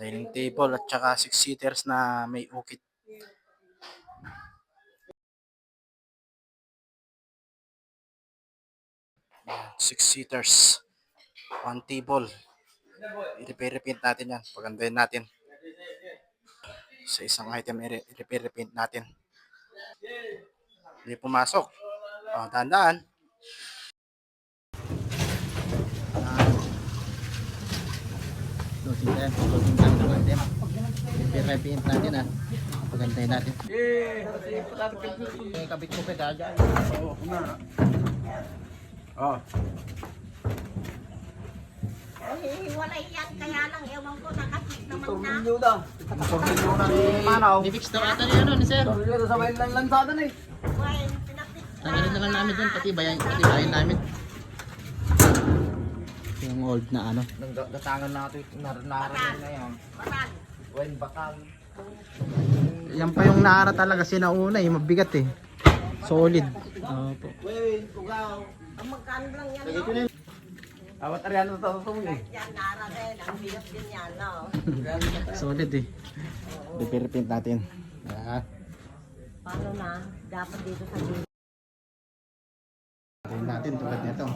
Dining table at saka 6-seaters na may ukit. Yan, 6-seaters. One table. I-repaint natin yan. Pagandahin natin. Sa isang item, i-repaint natin. Hindi pumasok. Tandaan. Closing time. Closing time ng item. I-repaint natin pagandahin natin. Kabit ko pa dyan. Oo, na. Hiwalay yan, kaya lang ewan ko nakasik naman na. Tornilyo na. Tornilyo na ni Manaw. Di-fix daw ata ni sir. Tornilyo sa may lansadan eh. Well, pinapit Tanggalin na lang namin dun, pati bayan namin. Yung old na ano. Datangan natin, nararan na yan. Bakal. Wen bakal. Yan pa yung naara talaga sinauna mabigat Solid. Opo. Wen, tugaw. Ang magkano lang yan, no? Awat ariano sa susong eh. Yan, nara rin. Ang bigat din yan, no? Solid I-repaint natin. Paano na? Dapat dito sa gilid. Natin tulad nito.